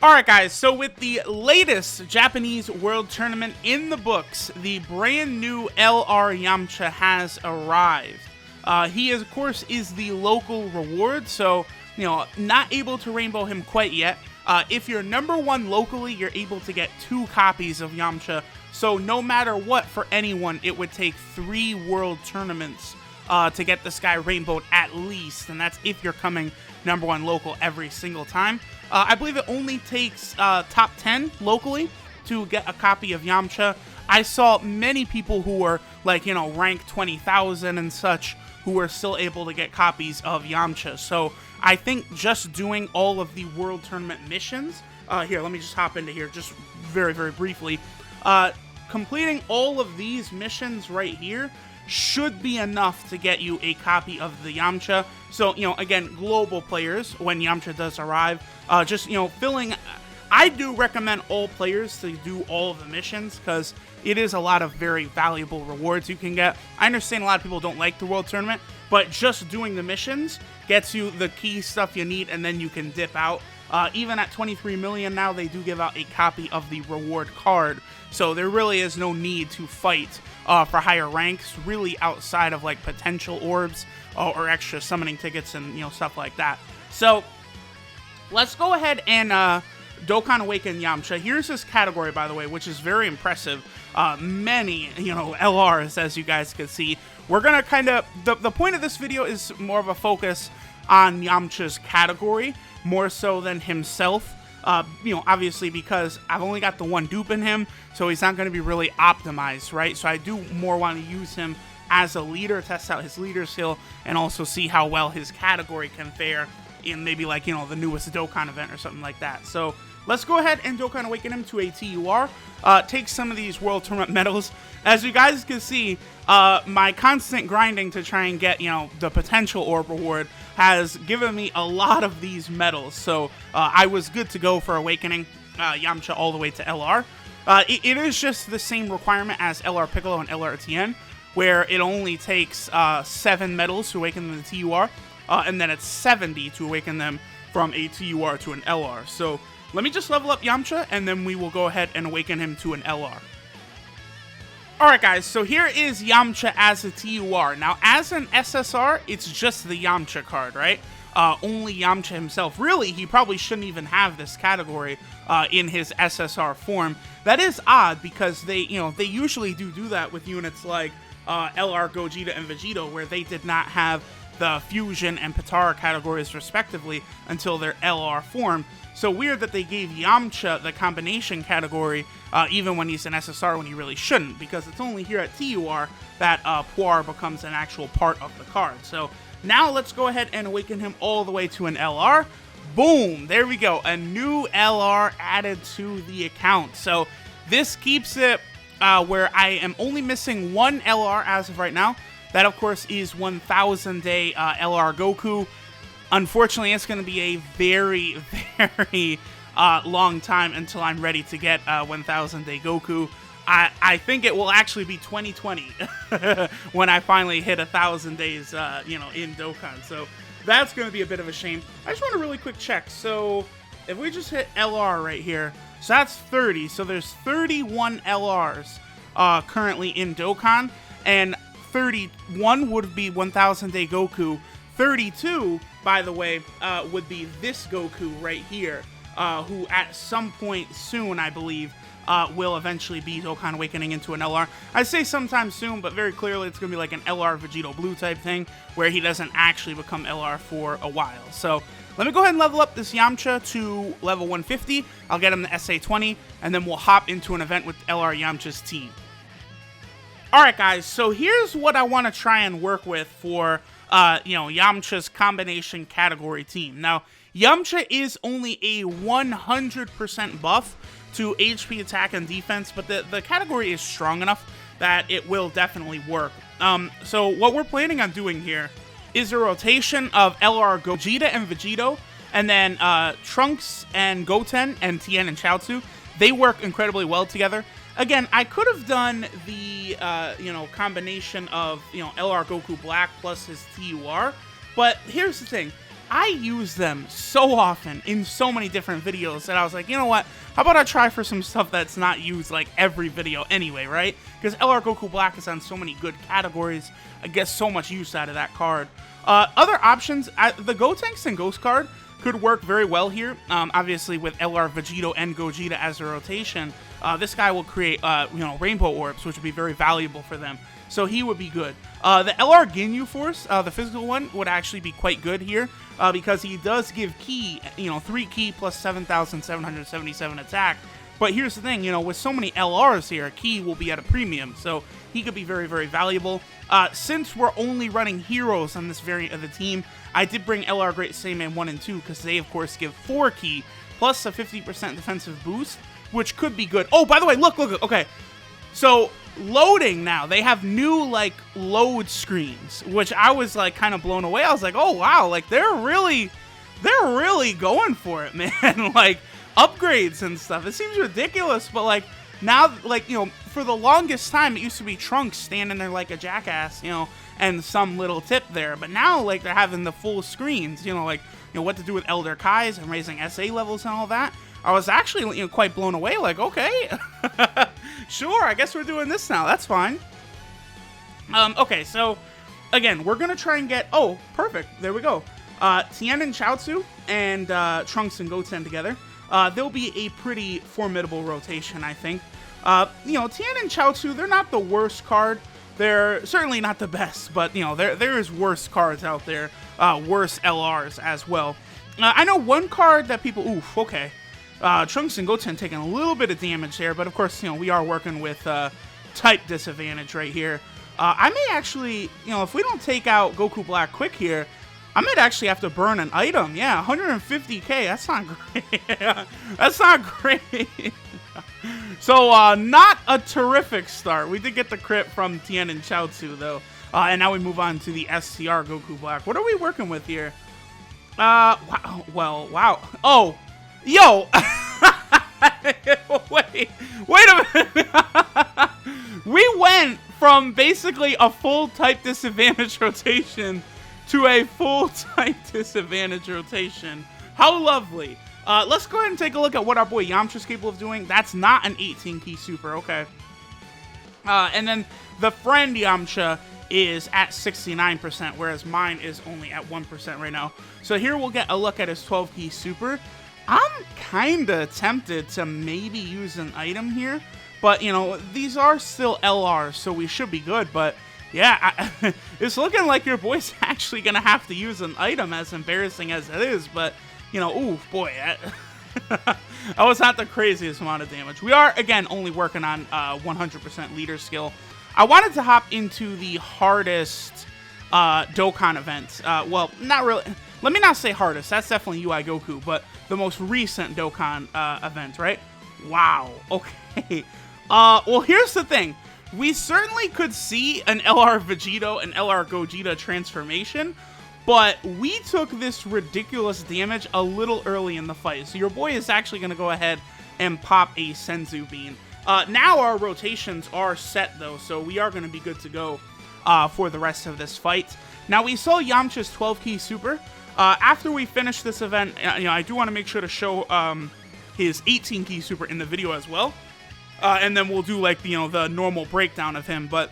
Alright guys, so with the latest Japanese World Tournament in the books, the brand new LR Yamcha has arrived. He, of course, is the local reward, so, not able to rainbow him quite yet. If you're number 1 locally, you're able to get 2 copies of Yamcha, so no matter what, for anyone, it would take 3 World Tournaments to get this guy rainbowed at least, and that's if you're coming number 1 local every single time. I believe it only takes top 10 locally to get a copy of Yamcha. I saw many people who were like, rank 20,000 and such who were still able to get copies of Yamcha. So I think just doing all of the World Tournament missions, here, let me just hop into here just very, very briefly. Completing all of these missions right here should be enough to get you a copy of the Yamcha. So, again, global players, when Yamcha does arrive, just, filling... I do recommend all players to do all of the missions, because it is a lot of very valuable rewards you can get. I understand a lot of people don't like the World Tournament, but just doing the missions gets you the key stuff you need, and then you can dip out. Even at 23 million now, they do give out a copy of the reward card, so there really is no need to fight for higher ranks, really outside of like potential orbs or extra summoning tickets and stuff like that. So let's go ahead and Dokkan Awaken Yamcha. Here's his category, by the way, which is very impressive. Many LRs, as you guys can see. We're gonna kind of the point of this video is more of a focus on Yamcha's category more so than himself. Obviously because I've only got the 1 dupe in him, so he's not going to be really optimized, right? So I do more want to use him as a leader, test out his leader skill, and also see how well his category can fare in maybe like, the newest Dokkan event or something like that. So let's go ahead and Dokkan Awaken him to a TUR. Take some of these World Tournament medals. As you guys can see, my constant grinding to try and get, the potential orb reward has given me a lot of these medals. So I was good to go for Awakening Yamcha all the way to LR. It is just the same requirement as LR Piccolo and LR Tien, where it only takes 7 medals to awaken them to TUR, and then it's 70 to awaken them from a TUR to an LR. So let me just level up Yamcha, and then we will go ahead and awaken him to an LR. Alright guys, so here is Yamcha as a TUR. Now, as an SSR, it's just the Yamcha card, right? Only Yamcha himself. Really, he probably shouldn't even have this category in his SSR form. That is odd, because they usually do that with units like LR Gogeta and Vegito, where they did not have the Fusion and Potara categories respectively until their LR form. So weird that they gave Yamcha the combination category even when he's an SSR when he really shouldn't, because it's only here at TUR that Puar becomes an actual part of the card. So now let's go ahead and awaken him all the way to an LR. Boom! There we go. A new LR added to the account. So this keeps it where I am only missing 1 LR as of right now. That, of course, is 1000 day LR Goku. Unfortunately, it's going to be a very, very long time until I'm ready to get 1000 day Goku. I think it will actually be 2020 when I finally hit 1000 days, in Dokkan. So that's going to be a bit of a shame. I just want to really quick check. So if we just hit LR right here, so that's 30. So there's 31 LRs currently in Dokkan, and 31 would be 1000 day Goku. 32, by the way, would be this Goku right here, who at some point soon, I believe, will eventually be Dokkan Awakening into an LR. I say sometime soon, but very clearly it's going to be like an LR Vegito Blue type thing, where he doesn't actually become LR for a while. So let me go ahead and level up this Yamcha to level 150. I'll get him the SA20, and then we'll hop into an event with LR Yamcha's team. Alright guys, so here's what I want to try and work with for Yamcha's combination category team. Now, Yamcha is only a 100% buff to HP, attack, and defense, but the category is strong enough that it will definitely work. So what we're planning on doing here is a rotation of LR Gogeta and Vegito, and then Trunks and Goten and Tien and Chaozu. They work incredibly well together. Again, I could have done the, combination of, LR Goku Black plus his TUR, but here's the thing. I use them so often in so many different videos that I was like, you know what? How about I try for some stuff that's not used like every video anyway, right? Because LR Goku Black is on so many good categories. I get so much use out of that card. Other options, the Gotenks and Ghost card could work very well here. Obviously, with LR Vegito and Gogeta as a rotation, this guy will create, Rainbow Orbs, which would be very valuable for them. So he would be good. The LR Ginyu Force, the physical one, would actually be quite good here because he does give Ki, 3 Ki plus 7,777 attack. But here's the thing, with so many LRs here, Ki will be at a premium, so he could be very, very valuable. Since we're only running heroes on this variant of the team, I did bring LR Great Saiyaman 1 and 2 because they, of course, give 4 Ki plus a 50% defensive boost, which could be good. Oh, by the way, look, okay. So, loading now, they have new, load screens, which I was, kind of blown away. I was like, oh, wow, they're really going for it, man. Upgrades and stuff. It seems ridiculous, but, now, for the longest time, it used to be Trunks standing there like a jackass, and some little tip there. But now, they're having the full screens, what to do with Elder Kais and raising SA levels and all that. I was actually, quite blown away, okay. Sure, I guess we're doing this now. That's fine. Okay, so, again, we're going to try and get... Oh, perfect. There we go. Tien and Chaozu and Trunks and Goten together. They'll be a pretty formidable rotation, I think. Tien and Chaozu, they're not the worst card. They're certainly not the best, but, there is worse cards out there. Worse LRs as well. I know one card that people... Oof, okay. Trunks and Goten taking a little bit of damage there, but of course, we are working with type disadvantage right here. I may actually, if we don't take out Goku Black quick here, I might actually have to burn an item. Yeah, 150k, that's not great. That's not great. So, not a terrific start. We did get the crit from Tien and Chaozu, though. And now we move on to the STR Goku Black. What are we working with here? Wow. Well, wow. Oh, yo. Wait a minute. We went from basically a full type disadvantage rotation to a full type disadvantage rotation. How lovely. Let's go ahead and take a look at what our boy Yamcha is capable of doing. That's not an 18 key super, okay. And then the friend Yamcha is at 69%, whereas mine is only at 1% right now. So here we'll get a look at his 12 key super. I'm kinda tempted to maybe use an item here, but these are still LRs, so we should be good, but yeah, it's looking like your boy's actually gonna have to use an item, as embarrassing as it is, but ooh, boy, that was not the craziest amount of damage. We are, again, only working on 100% leader skill. I wanted to hop into the hardest Dokkan event. Well, not really. Let me not say hardest. That's definitely UI Goku, but the most recent Dokkan event, right? Wow. Okay. Well, here's the thing. We certainly could see an LR Vegito and LR Gogeta transformation, but we took this ridiculous damage a little early in the fight. So your boy is actually going to go ahead and pop a Senzu Bean. Now our rotations are set, though, so we are going to be good to go for the rest of this fight. Now, we saw Yamcha's 12-key super. After we finish this event, I do want to make sure to show his 18-key super in the video as well. And then we'll do, the normal breakdown of him. But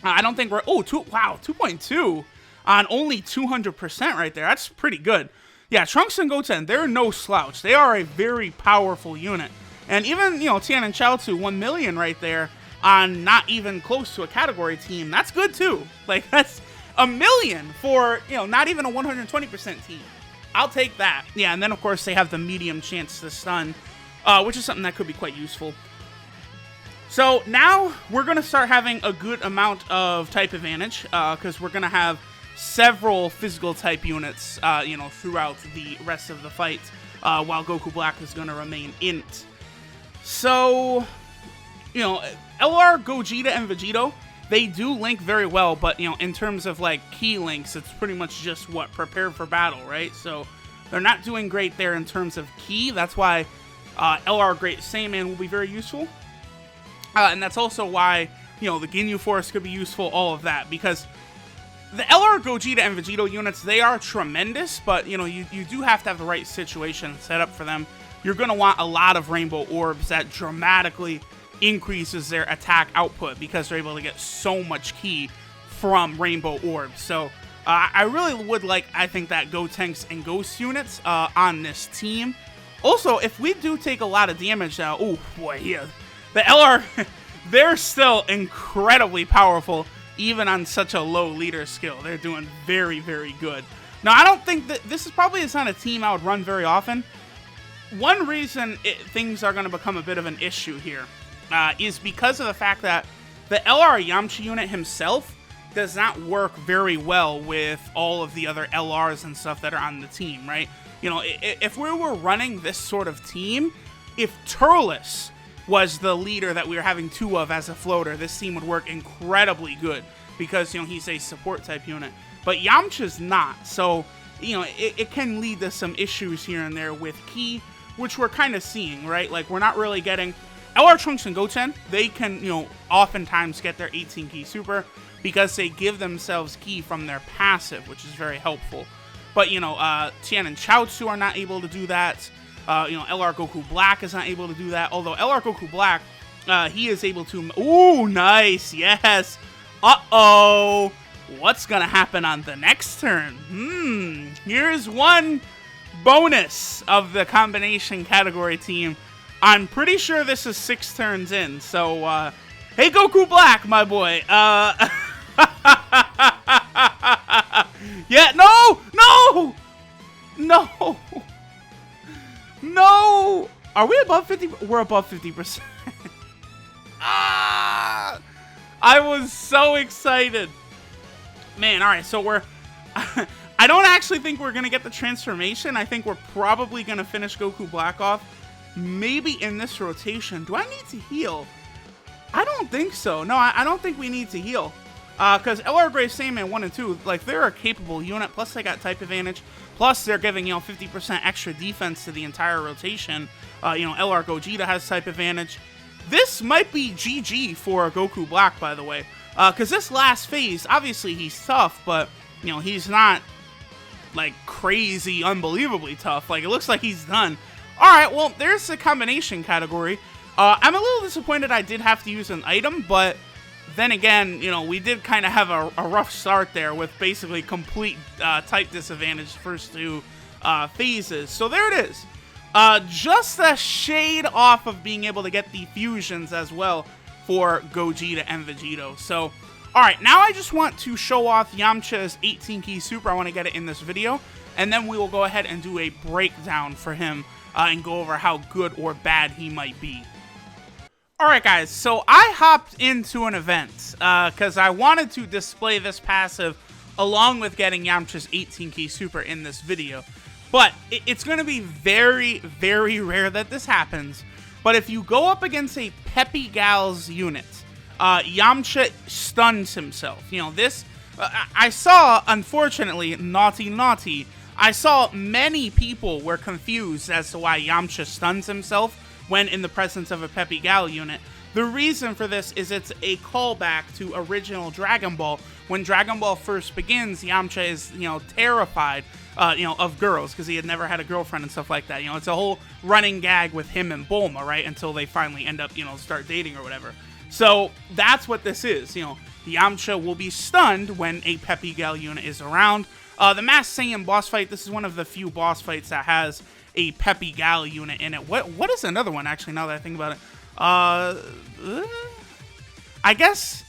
I don't think we're... Oh, wow, 2.2 on only 200% right there. That's pretty good. Yeah, Trunks and Goten, they're no slouch. They are a very powerful unit. And even, Tien and Chaozu, 1 million right there on not even close to a category team. That's good, too. That's... 1 million for, not even a 120% team. I'll take that. Yeah, and then, of course, they have the medium chance to stun, which is something that could be quite useful. So now we're going to start having a good amount of type advantage, because we're going to have several physical type units, throughout the rest of the fight, while Goku Black is going to remain int. So, LR, Gogeta, and Vegito, they do link very well, but, in terms of, key links, it's pretty much just, prepare for battle, right? So, they're not doing great there in terms of key. That's why LR Great Saiyaman will be very useful. And that's also why, the Ginyu Force could be useful, all of that. Because, the LR Gogeta and Vegito units, they are tremendous, but, you know, you do have to have the right situation set up for them. You're going to want a lot of Rainbow Orbs that dramatically increases their attack output because they're able to get so much ki from Rainbow Orbs. So, I really would like, I think, that Gotenks and Ghost units on this team. Also, if we do take a lot of damage now, oh boy, yeah, the LR, they're still incredibly powerful, even on such a low leader skill. They're doing very, very good. Now, I don't think that this is probably not a team I would run very often. One reason things are going to become a bit of an issue here is because of the fact that the LR Yamcha unit himself does not work very well with all of the other LRs and stuff that are on the team, right? You know, if we were running this sort of team, if Turles was the leader that we were having two of as a floater, this team would work incredibly good because, you know, he's a support type unit. But Yamcha's not, so, you know, it can lead to some issues here and there with ki, which we're kind of seeing, right? Like, we're not really getting... LR Trunks and Goten, they can, you know, oftentimes get their 18 ki super because they give themselves ki from their passive, which is very helpful. But, you know, Tien and Chaozu are not able to do that. You know, LR Goku Black is not able to do that. Although LR Goku Black, he is able to... Ooh, nice, yes. Uh-oh. What's going to happen on the next turn? Here's one bonus of the combination category team. I'm pretty sure this is 6 turns in. So, hey, Goku Black, my boy. Yeah, no! No! Are we above 50? We're above 50%. Ah! I was so excited. Man, alright, so we're... I don't actually think we're going to get the transformation. I think we're probably going to finish Goku Black off. Maybe in this rotation. Do I need to heal? I don't think so. No, I don't think we need to heal. Because LR Grey Saiyaman 1 and 2, like, they're a capable unit, plus they got type advantage, plus they're giving, you know, 50% extra defense to the entire rotation. You know, LR Gogeta has type advantage. This might be GG for Goku Black, by the way. Because this last phase, obviously he's tough, but, you know, he's not, like, crazy, unbelievably tough. Like, it looks like he's done. Alright, well, there's the combination category. I'm a little disappointed I did have to use an item, but then again, you know, we did kind of have a rough start there with basically complete type disadvantage first 2 phases. So there it is. Just a shade off of being able to get the fusions as well for Gogeta and Vegito. So, alright, now I just want to show off Yamcha's 18 ki super. I want to get it in this video, and then we will go ahead and do a breakdown for him and go over how good or bad he might be. Alright guys, so I hopped into an event because I wanted to display this passive along with getting Yamcha's 18 ki super in this video. But it's going to be very, very rare that this happens. But if you go up against a Peppy Gal's unit, Yamcha stuns himself. You know, this, I saw, unfortunately, naughty, I saw many people were confused as to why Yamcha stuns himself when in the presence of a Peppy Gal unit. The reason for this is it's a callback to original Dragon Ball. When Dragon Ball first begins, Yamcha is, you know, terrified, you know, of girls because he had never had a girlfriend and stuff like that. You know, it's a whole running gag with him and Bulma, right? Until they finally end up, you know, start dating or whatever. So that's what this is. You know, Yamcha will be stunned when a Peppy Gal unit is around. The Masked Saiyan boss fight, this is one of the few boss fights that has a Peppy Gal unit in it. What is another one, actually, now that I think about it? I guess...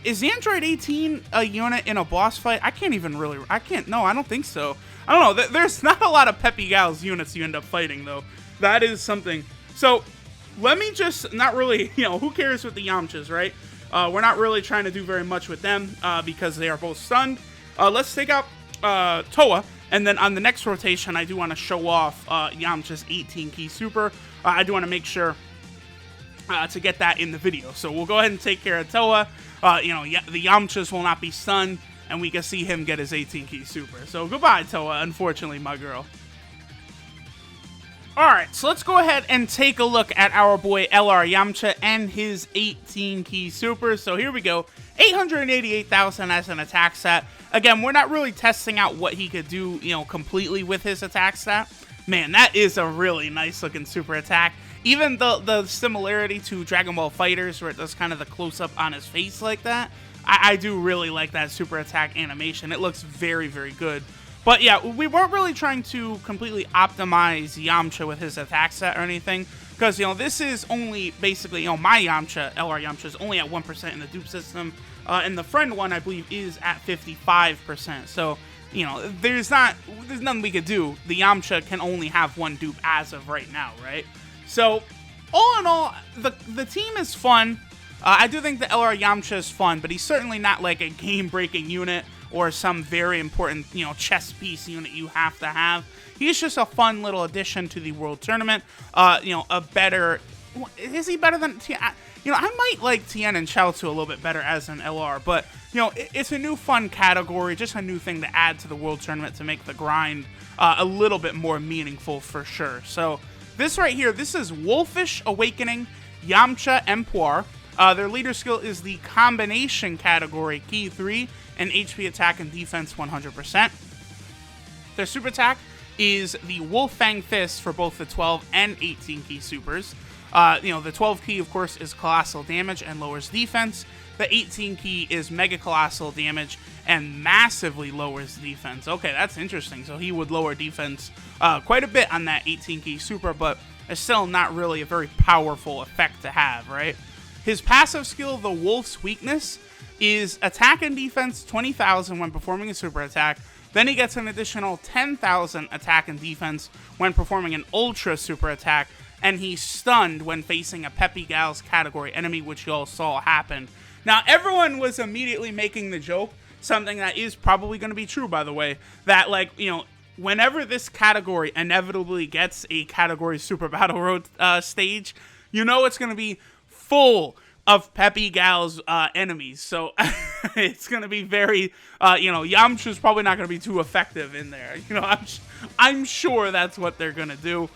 Is Android 18 a unit in a boss fight? I can't even really... No, I don't think so. I don't know. There's not a lot of Peppy Gal's units you end up fighting, though. That is something. So, let me just... Not really... You know, who cares with the Yamchas, right? We're not really trying to do very much with them because they are both stunned. Let's take out Toa. And then on the next rotation, I do want to show off Yamcha's 18 ki super. I do want to make sure to get that in the video. So we'll go ahead and take care of Toa. You know, the Yamchas will not be stunned, and we can see him get his 18 ki super. So goodbye, Toa, unfortunately, my girl. Alright, so let's go ahead and take a look at our boy LR Yamcha and his 18 key super. So here we go, 888,000 as an attack stat. Again, we're not really testing out what he could do, completely with his attack stat. Man, that is a really nice looking super attack. Even the similarity to Dragon Ball FighterZ, where it does kind of the close-up on his face like that, I do really like that super attack animation. It looks very, very good. But yeah, we weren't really trying to completely optimize Yamcha with his attack set or anything, because, this is only basically, my Yamcha, LR Yamcha, is only at 1% in the dupe system, and the friend one, I believe, is at 55%. So, there's nothing we could do. The Yamcha can only have one dupe as of right now, right? So, all in all, the team is fun. I do think the LR Yamcha is fun, but he's certainly not like a game-breaking unit or some very important, chess piece unit you have to have. He's just a fun little addition to the World Tournament. A better... Is he better than... I might like Tien and Chaozu a little bit better as an LR, but, it's a new fun category, just a new thing to add to the World Tournament to make the grind a little bit more meaningful for sure. So, this right here, this is Wolfish Awakening, Yamcha, and Puar. Their leader skill is the combination category, Key 3, and HP attack and defense 100%. Their super attack is the Wolf Fang Fist for both the 12 and 18 key supers. The 12 key, of course, is colossal damage and lowers defense. The 18 key is mega colossal damage and massively lowers defense. Okay, that's interesting. So he would lower defense quite a bit on that 18 key super, but it's still not really a very powerful effect to have, right? His passive skill, the Wolf's Weakness, is attack and defense 20,000 when performing a super attack. Then he gets an additional 10,000 attack and defense when performing an ultra super attack, and he's stunned when facing a Peppy Gal's category enemy, which you all saw happen. Now, everyone was immediately making the joke, something that is probably going to be true, by the way, that, whenever this category inevitably gets a category Super Battle Road stage, it's going to be full of Peppy Gal's enemies. So it's going to be very, Yamcha's probably not going to be too effective in there. I'm sure that's what they're going to do.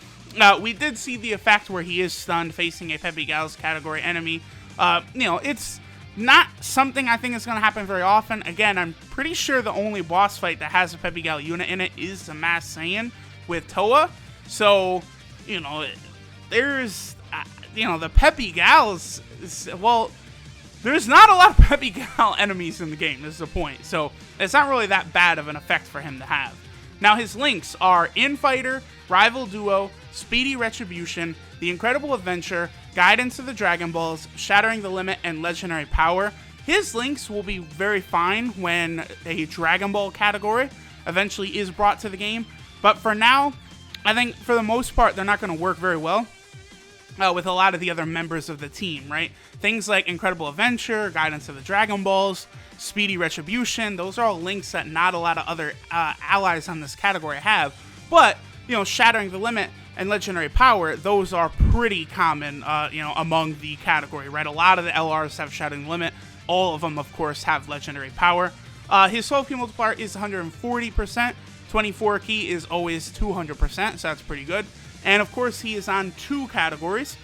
We did see the effect where he is stunned facing a Peppy Gal's category enemy. It's not something I think is going to happen very often. Again, I'm pretty sure the only boss fight that has a Peppy Gal unit in it is the Mass Saiyan with Toa. So, there's, the Peppy Gals, well, there's not a lot of Peppy Gal enemies in the game, is the point. So, it's not really that bad of an effect for him to have. Now, his links are Infighter, Rival Duo, Speedy Retribution, The Incredible Adventure, Guidance of the Dragon Balls, Shattering the Limit, and Legendary Power. His links will be very fine when a Dragon Ball category eventually is brought to the game. But for now, I think for the most part, they're not going to work very well with a lot of the other members of the team, right? Things like Incredible Adventure, Guidance of the Dragon Balls, Speedy Retribution, those are all links that not a lot of other allies on this category have. But, Shattering the Limit and Legendary Power, those are pretty common, among the category, right? A lot of the LRs have Shattering the Limit. All of them, of course, have Legendary Power. His 12 key multiplier is 140%. 24 key is always 200%, so that's pretty good. And, of course, he is on 2 categories.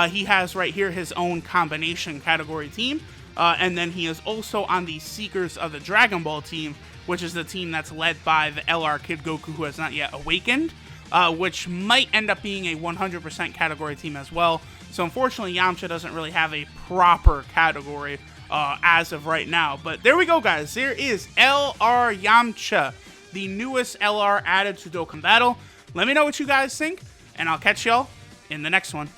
He has right here his own combination category team. And then he is also on the Seekers of the Dragon Ball team, which is the team that's led by the LR Kid Goku, who has not yet awakened. Which might end up being a 100% category team as well. So unfortunately, Yamcha doesn't really have a proper category as of right now. But there we go, guys. There is LR Yamcha, the newest LR added to Dokkan Battle. Let me know what you guys think, and I'll catch y'all in the next one.